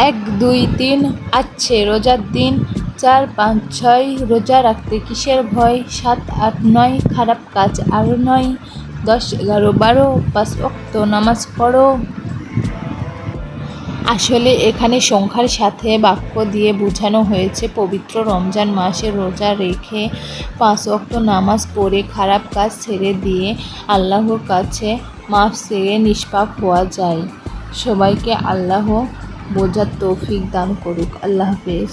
1, 2, 3 আছে রোজার দিন, 4, 5, 6 রোজা রাখতে কিসের ভয়, 7, 8, 9 খারাপ কাজ আর নয়, 10, 11, 12 5 ওয়াক্ত নামাজ পড়ো। আসলে এখানে সংখ্যার সাথে বাক্য দিয়ে বোঝানো হয়েছে পবিত্র রমজান মাসে রোজা রেখে 5 ওয়াক্ত নামাজ পড়ে খারাপ কাজ ছেড়ে দিয়ে আল্লাহর কাছে মাফ চেয়ে নিষ্পাপ হওয়া যায়। সবাইকে আল্লাহ বোঝার তৌফিক দান করুক। আল্লাহ হাফেজ।